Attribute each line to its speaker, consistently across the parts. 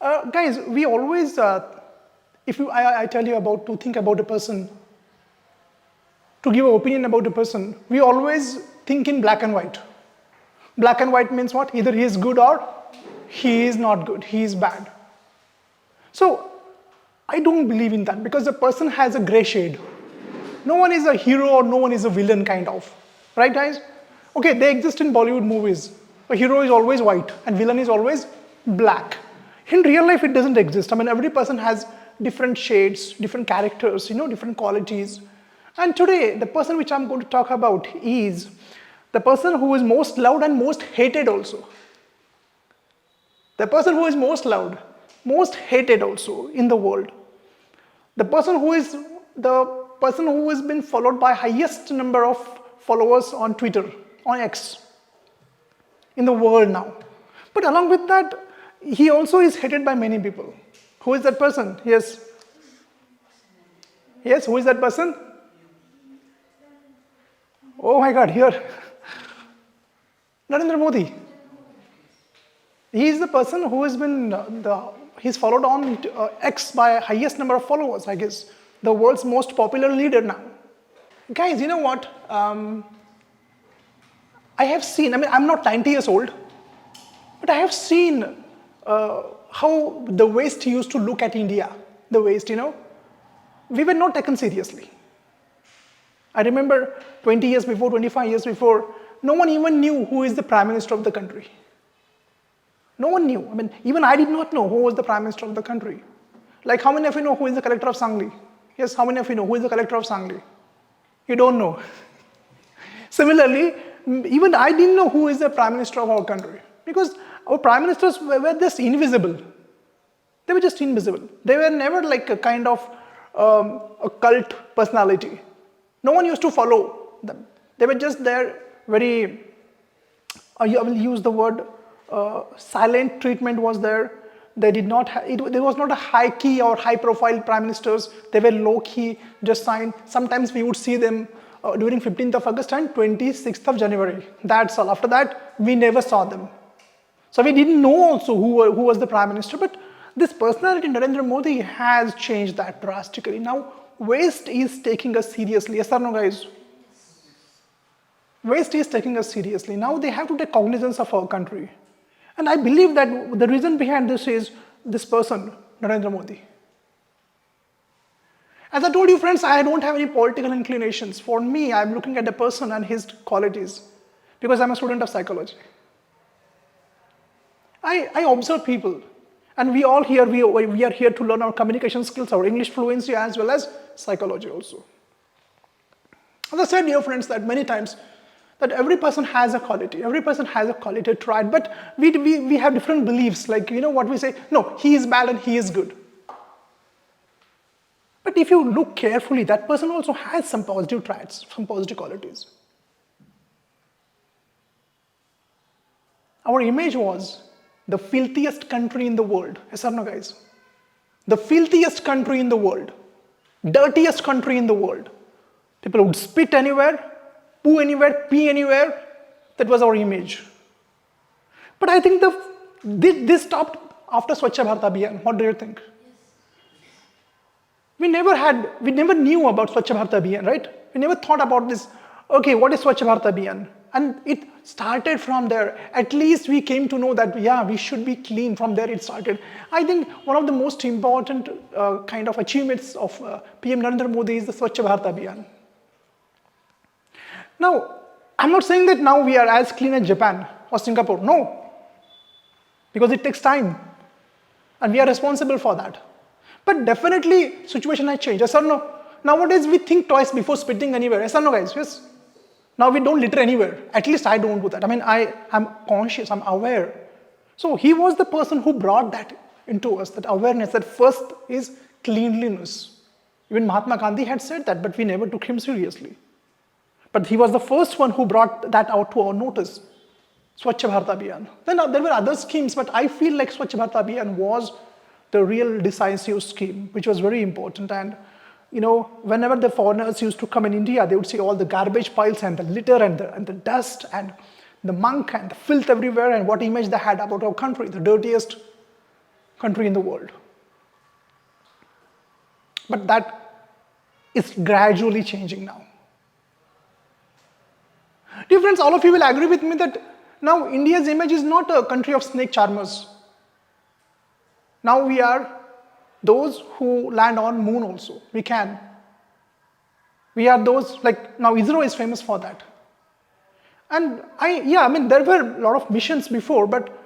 Speaker 1: Guys, we always, I tell you about to think about a person, to give an opinion about a person, we always think in black and white. Black and white means what? Either he is good or he is not good, he is bad. So, I don't believe in that because the person has a gray shade. No one is a hero or no one is a villain kind of. Right guys? Okay, they exist in Bollywood movies. A hero is always white and villain is always black. In real life, it doesn't exist. I mean, every person has different shades, different characters, different qualities. And today, the person which I'm going to talk about is the person who is most loved and most hated also. The person who is most loved, most hated also in the world. The person who has been followed by highest number of followers on Twitter, on X, in the world now. But along with that, he also is hated by many people. Who is that person? Yes. Yes, who is that person? Oh my God, here. Narendra Modi. He is the person who has been, he's followed on X by highest number of followers, I guess. The world's most popular leader now. Guys, you know what? I have seen, I'm not 90 years old, but I have seen how the West used to look at India. The West, we were not taken seriously. I remember 20 years before, 25 years before, no one even knew who is the Prime Minister of the country. No one knew. Even I did not know who was the Prime Minister of the country. Like, how many of you know who is the collector of Sangli? Yes, how many of you know who is the collector of Sangli? You don't know. Similarly, even I didn't know who is the Prime Minister of our country because our Prime Ministers were just invisible. They were just invisible. They were never like a kind of a cult personality. No one used to follow them. They were just there very, I will use the word, silent treatment was there. They did not, there was not a high key or high profile prime ministers. They were low key, just signed. Sometimes we would see them during 15th of August and 26th of January. That's all. After that, we never saw them. So we didn't know also who was the prime minister, but this personality, Narendra Modi, has changed that drastically. Now, West is taking us seriously. Yes or no, guys? West is taking us seriously. Now they have to take cognizance of our country. And I believe that the reason behind this is this person, Narendra Modi. As I told you friends, I don't have any political inclinations. For me, I'm looking at the person and his qualities because I'm a student of psychology. I observe people and we all here, we are here to learn our communication skills, our English fluency as well as psychology also. As I said, dear friends, that many times, that every person has a quality tried, but we have different beliefs, like, what we say, no, he is bad and he is good. But if you look carefully, that person also has some positive traits, some positive qualities. Our image was the filthiest country in the world. Yes or no, guys? The filthiest country in the world. Dirtiest country in the world. People would spit anywhere, poo anywhere, pee anywhere. That was our image. But I think this stopped after Swachh Bharat Abhiyan. What do you think? We never knew about Swachh Bharat Abhiyan, right? We never thought about this. Okay, what is Swachh Bharat Abhiyan? And it started from there. At least we came to know that, yeah, we should be clean. From there it started. I think one of the most important kind of achievements of PM Narendra Modi is the Swachh Bharat Abhiyan. Now, I'm not saying that now we are as clean as Japan or Singapore. No. Because it takes time. And we are responsible for that. But definitely, situation has changed. Yes or no? Nowadays, we think twice before spitting anywhere. Yes or no, guys? Yes. Now we don't litter anywhere. At least I don't do that. I'm conscious, I'm aware. So he was the person who brought that into us, that awareness, that first is cleanliness. Even Mahatma Gandhi had said that, but we never took him seriously. But he was the first one who brought that out to our notice. Swachh Bharat Abhiyan. Then there were other schemes, but I feel like Swachh Bharat Abhiyan was the real decisive scheme, which was very important. And whenever the foreigners used to come in India, they would see all the garbage piles and the litter and the dust and the muck and the filth everywhere, and what image they had about our country, the dirtiest country in the world. But that is gradually changing now. Dear friends, all of you will agree with me that now India's image is not a country of snake charmers. Now we are those who land on moon also. We can. We are those, like now ISRO is famous for that. And there were a lot of missions before, but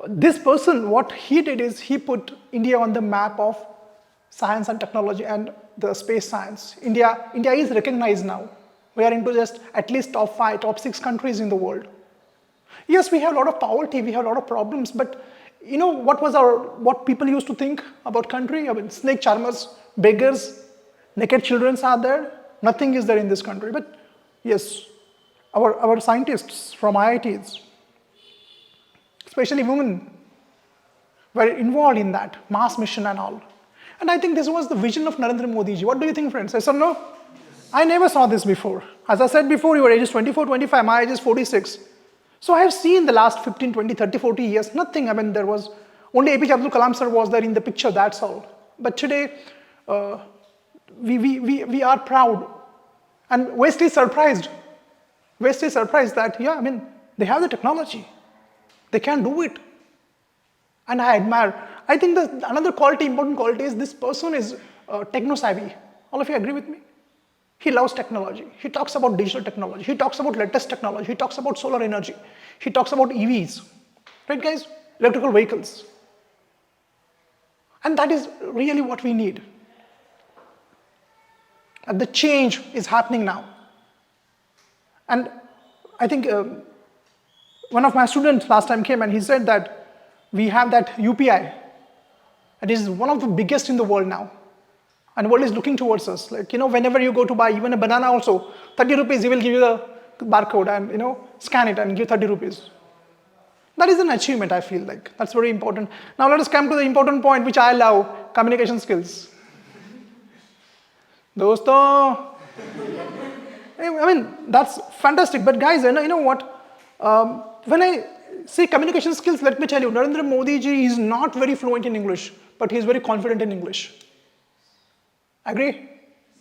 Speaker 1: this person, what he did is he put India on the map of science and technology and the space science. India is recognized now. We are into just at least top 5, top 6 countries in the world. Yes, we have a lot of poverty, we have a lot of problems, but you know what people used to think about country? I mean, snake charmers, beggars, naked children are there. Nothing is there in this country. But yes, our scientists from IITs, especially women, were involved in that Mars mission and all. And I think this was the vision of Narendra Modi ji. What do you think, friends? Yes or no? Yes. I never saw this before. As I said before, your age is 24, 25, my age is 46. So I have seen the last 15, 20, 30, 40 years, nothing. I mean, there was only APJ Abdul Kalam sir was there in the picture, that's all. But today, we are proud. And West is surprised. West is surprised that, yeah, I mean, they have the technology. They can do it. And I admire. I think another quality, important quality is this person is techno-savvy. All of you agree with me? He loves technology. He talks about digital technology. He talks about latest technology. He talks about solar energy. He talks about EVs. Right, guys? Electrical vehicles. And that is really what we need. And the change is happening now. And I think one of my students last time came and he said that we have that UPI. It is one of the biggest in the world now. And the world is looking towards us. Like, you know, whenever you go to buy even a banana also, 30 rupees, he will give you the barcode and, you know, scan it and give 30 rupees. That is an achievement, I feel like. That's very important. Now let us come to the important point which I love, communication skills. Dosto. I mean, that's fantastic. But guys, you know what? When I say communication skills, let me tell you, Narendra Modi ji is not very fluent in English, but he is very confident in English. Agree?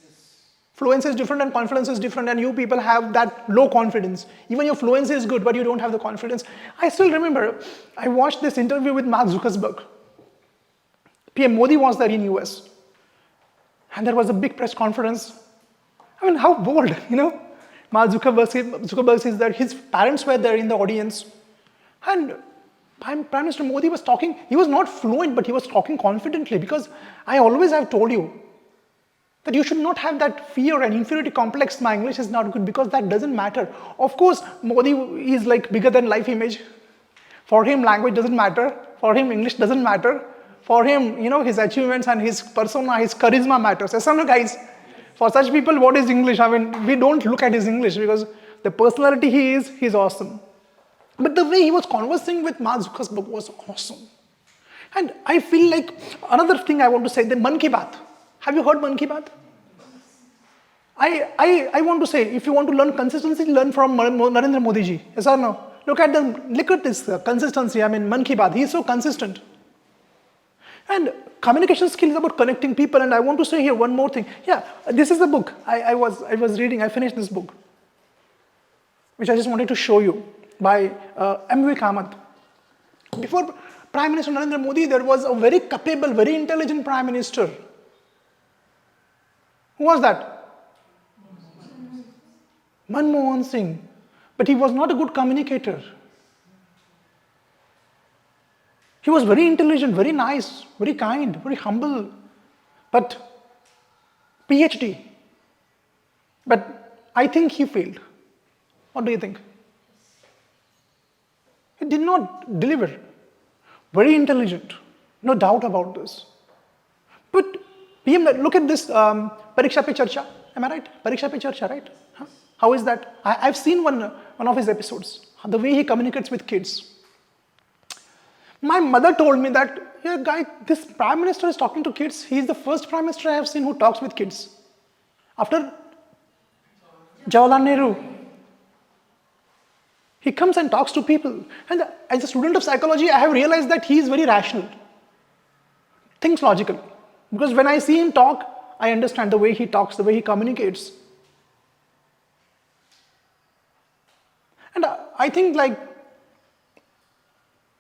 Speaker 1: Yes. Fluency is different and confidence is different, and you people have that low confidence. Even your fluency is good, but you don't have the confidence. I still remember, I watched this interview with Mark Zuckerberg. PM Modi was there in US. And there was a big press conference. I mean, how bold, you know? Mark Zuckerberg is there. His parents were there in the audience. And Prime Minister Modi was talking. He was not fluent, but he was talking confidently, because I always have told you that you should not have that fear and inferiority complex. My English is not good, because that doesn't matter. Of course, Modi is like bigger than life image. For him, language doesn't matter. For him, English doesn't matter. For him, you know, his achievements and his persona, his charisma matters. Yes or no, guys? For such people, what is English? I mean, we don't look at his English, because the personality he's awesome. But the way he was conversing with Mark Zuckerberg was awesome. And I feel like another thing I want to say, the Man Ki Baat. Have you heard Man Ki Baat? I want to say, if you want to learn consistency, learn from Narendra Modi ji. Yes or no? Look at this consistency. I mean, Man Ki Baat. He is so consistent. And communication skill is about connecting people. And I want to say here one more thing. Yeah, this is the book I was reading. I finished this book, which I just wanted to show you, by M.V. Kamath. Before Prime Minister Narendra Modi, there was a very capable, very intelligent Prime Minister. Who was that? Manmohan Singh. But he was not a good communicator. He was very intelligent, very nice, very kind, very humble. But PhD. But I think he failed. What do you think? He did not deliver. Very intelligent. No doubt about this. But PM, look at this Pariksha Pe Charcha. Am I right? Pariksha Pe Charcha, right? Huh? How is that? I've seen one of his episodes. The way he communicates with kids. My mother told me that, yeah, guy, this Prime Minister is talking to kids. He is the first Prime Minister I have seen who talks with kids. After Jawaharlal Nehru. He comes and talks to people. And as a student of psychology, I have realized that he is very rational. thinks logically. Because when I see him talk, I understand the way he talks, the way he communicates. And I think like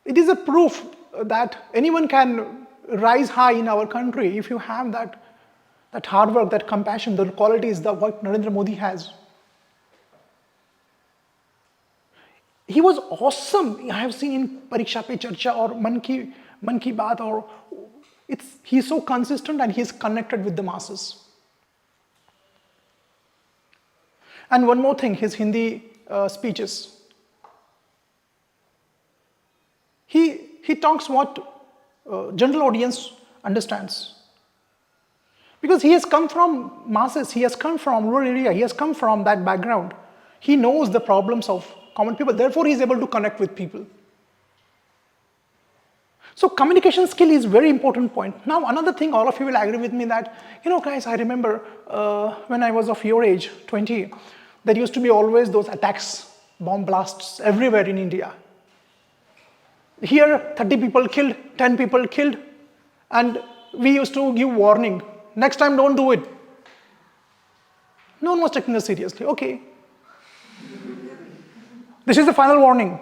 Speaker 1: it is a proof that anyone can rise high in our country if you have that hard work, that compassion, the qualities that what Narendra Modi has. He was awesome. I have seen in Pariksha Pe Charcha or Man Ki Baat, or he's so consistent and he's connected with the masses. And one more thing, his Hindi speeches. He talks what general audience understands. Because he has come from masses, he has come from rural area, he has come from that background. He knows the problems of common people, therefore he is able to connect with people. So communication skill is very important point. Now another thing, all of you will agree with me that, guys, I remember when I was of your age, 20, there used to be always those attacks, bomb blasts everywhere in India. Here, 30 people killed, 10 people killed, and we used to give warning. Next time, don't do it. No one was taking us seriously. Okay. This is the final warning.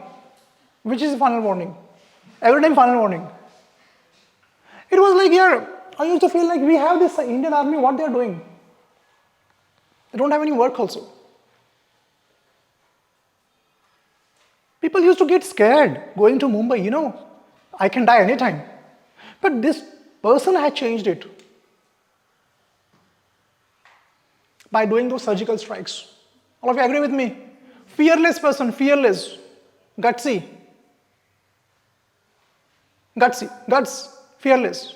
Speaker 1: Which is the final warning? Every time final warning. It was like here, I used to feel like we have this Indian army, what they are doing? They don't have any work also. People used to get scared going to Mumbai, I can die anytime. But this person had changed it by doing those surgical strikes. All of you agree with me? Fearless person, fearless, gutsy, guts, fearless.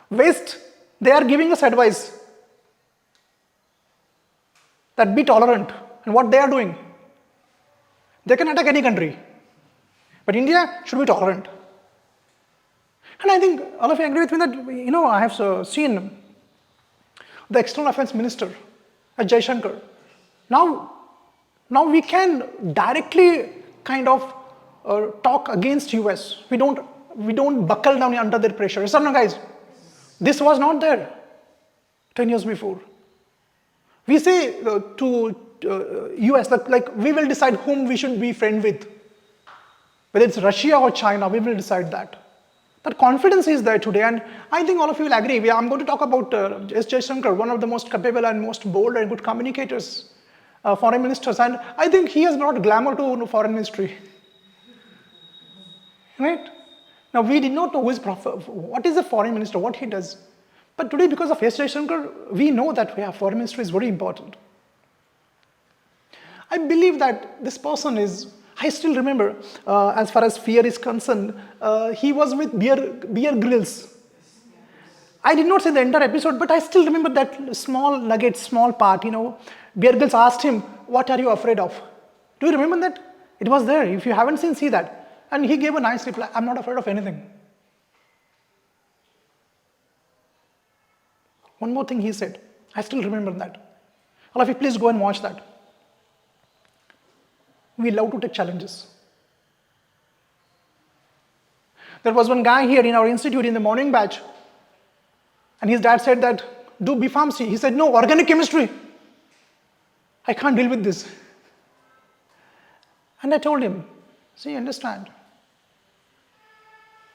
Speaker 1: West, they are giving us advice that be tolerant. And what they are doing? They can attack any country. But India should be tolerant. And I think all of you agree with me that, I have seen the External Affairs Minister at Jaishankar. Now we can directly kind of talk against US. We don't buckle down under their pressure. Yes or no, guys? This was not there 10 years before. We say to US that like we will decide whom we should be friend with. Whether it's Russia or China, we will decide that. That confidence is there today, and I think all of you will agree. I'm going to talk about S. Jaishankar, one of the most capable and most bold and good communicators, foreign ministers, and I think he has brought glamour to foreign ministry. Right? Now, we did not know what is a foreign minister, what he does. But today, because of S. Jaishankar, we know that foreign ministry is very important. I believe that this person is, I still remember, as far as fear is concerned, he was with Bear Grylls. I did not see the entire episode, but I still remember that small nugget, small part, Bear Grylls asked him, what are you afraid of? Do you remember that? It was there. If you haven't seen, see that. And he gave a nice reply, I'm not afraid of anything. One more thing he said, I still remember that. All of you, please go and watch that. We love to take challenges. There was one guy here in our institute in the morning batch, and his dad said that, do B.Pharmacy. He said, no, organic chemistry. I can't deal with this. And I told him, see, understand.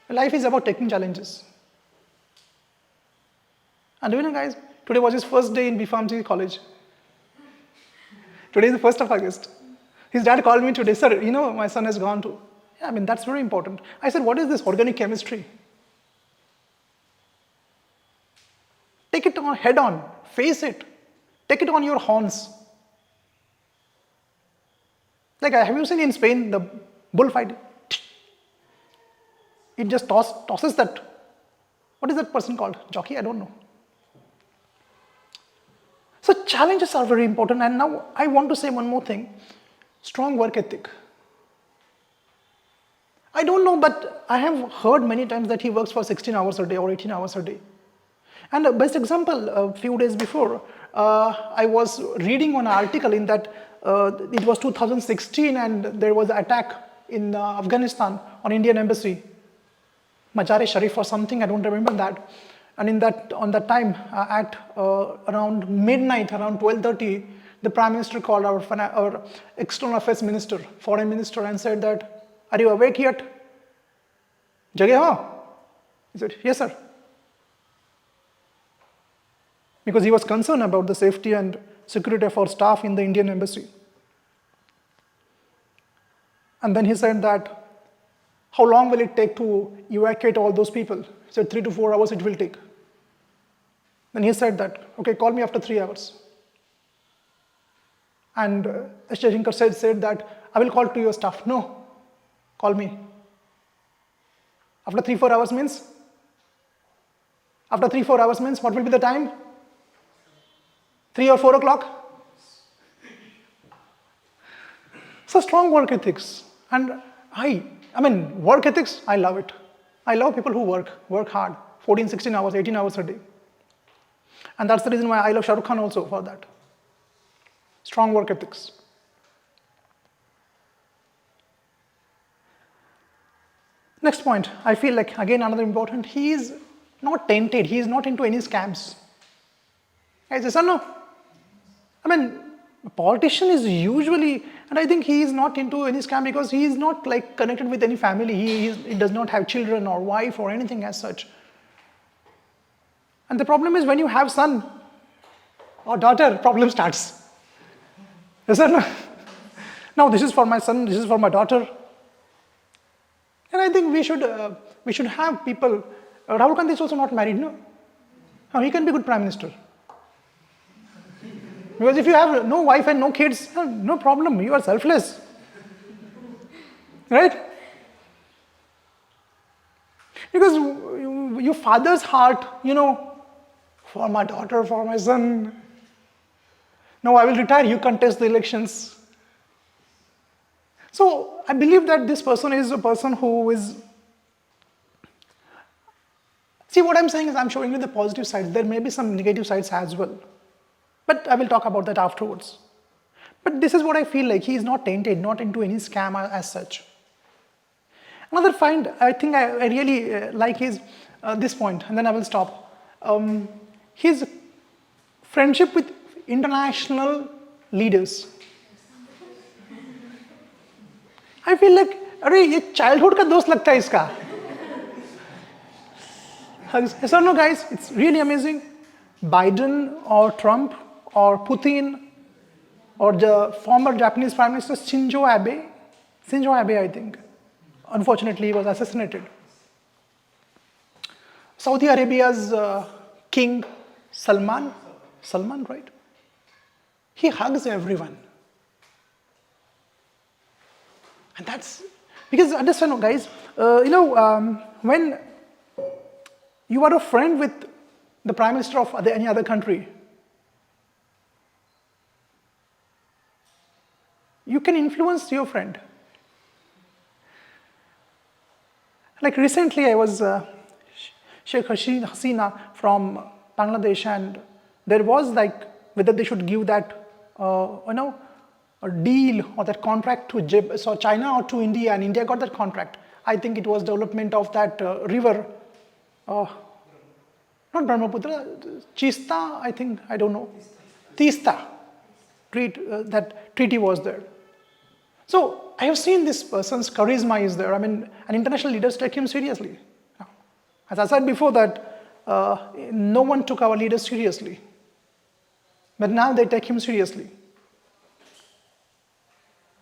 Speaker 1: Life is about taking challenges. And do you know, guys, today was his first day in B.Pharmacy college. Today is the 1st of August. His dad called me today, sir, my son has gone to. Yeah, that's very important. I said, what is this organic chemistry? Take it on head on, face it. Take it on your horns. Like, have you seen in Spain the bullfight? It just tosses that. What is that person called? Jockey? I don't know. So challenges are very important. And now I want to say one more thing. Strong work ethic. I don't know, but I have heard many times that he works for 16 hours a day or 18 hours a day. And the best example, a few days before, I was reading one article in that it was 2016 and there was an attack in Afghanistan on Indian embassy, Mazar-e-Sharif or something, I don't remember that. And on that time, at around midnight, around 12:30, the Prime Minister called our External Affairs Minister, Foreign Minister, and said that, "Are you awake yet? Jage ho?" He said, "Yes, sir." Because he was concerned about the safety and security of our staff in the Indian embassy. And then he said that, "How long will it take to evacuate all those people?" He said, 3 to 4 hours it will take. Then he said that, "Okay, call me after 3 hours." And S. Jaishankar said that, "I will call to your staff." "No, call me." After 3, 4 hours means? After 3, 4 hours means what will be the time? 3 or 4 o'clock? So strong work ethics. And I mean, work ethics, I love it. I love people who work hard, 14, 16 hours, 18 hours a day. And that's the reason why I love Shah Rukh Khan also for that. Strong work ethics. Next point, I feel like, again, another important, he is not tainted, he is not into any scams. Guys, yes or no? I mean, a politician is usually, and I think he is not into any scam because he is not like connected with any family. He does not have children or wife or anything as such. And the problem is when you have son or daughter, problem starts. Yes or no? Now this is for my son, this is for my daughter. And I think we should have people. Rahul Gandhi is also not married, no? Now he can be good prime minister. Because if you have no wife and no kids, no problem, you are selfless. Right? Because your father's heart, for my daughter, for my son. No, I will retire, you contest the elections. So I believe that this person is a person who is. See, what I'm saying is I'm showing you the positive sides. There may be some negative sides as well. But I will talk about that afterwards. But this is what I feel like. He is not tainted, not into any scam as such. Another find I think I really like is this point, and then I will stop. His friendship with international leaders. I feel like, अरे ये childhood का दोस्त लगता है इसका. Yes or no, guys? It's really amazing. Biden or Trump or Putin or the former Japanese Prime Minister Shinzo Abe, I think. Unfortunately, he was assassinated. Saudi Arabia's King Salman, right? He hugs everyone. And that's, because understand, guys, when you are a friend with the Prime Minister of any other country, you can influence your friend. Like recently, I was Sheikh Hasina from Bangladesh, and there was like whether they should give that, a deal or that contract to China or to India, and India got that contract. I think it was development of that river, not Brahmaputra, Chista, I think, I don't know, Tista, that treaty was there. So I have seen this person's charisma is there. I mean, and international leaders take him seriously. As I said before that no one took our leaders seriously. But now they take him seriously.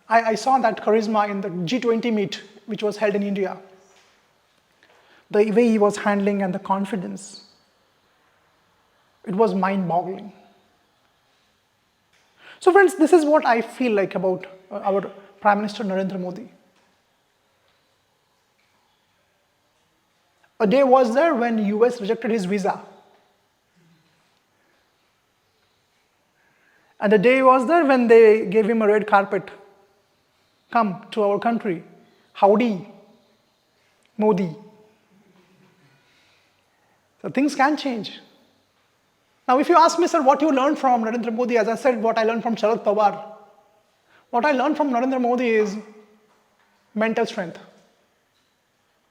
Speaker 1: I saw that charisma in the G20 meet, which was held in India. The way he was handling and the confidence, it was mind-boggling. So friends, this is what I feel like about our Prime Minister Narendra Modi. A day was there when US rejected his visa. And the day was there when they gave him a red carpet. Come to our country. Howdy, Modi. So things can change. Now if you ask me, sir, what you learned from Narendra Modi, as I said, what I learned from Sharad Pawar. What I learned from Narendra Modi is mental strength,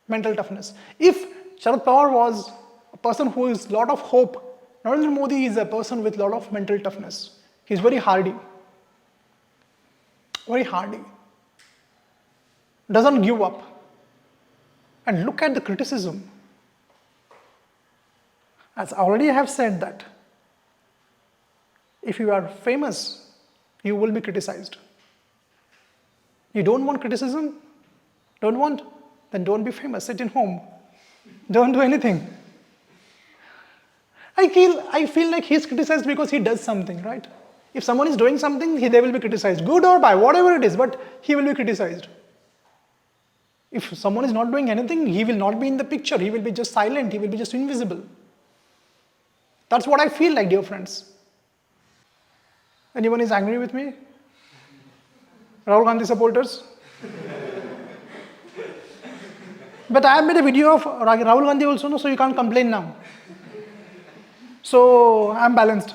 Speaker 1: mental toughness. If Sharad Pawar was a person who is lot of hope, Narendra Modi is a person with lot of mental toughness. He's very hardy. Very hardy. Doesn't give up. And look at the criticism. As already I have said that if you are famous, you will be criticized. You don't want criticism? Don't want? Then don't be famous. Sit in home. Don't do anything. I feel like he's criticized because he does something, right? If someone is doing something, they will be criticized. Good or bad, whatever it is, but he will be criticized. If someone is not doing anything, he will not be in the picture. He will be just silent. He will be just invisible. That's what I feel like, dear friends. Anyone is angry with me? Rahul Gandhi supporters? But I have made a video of Rahul Gandhi also, so you can't complain now. So I'm balanced.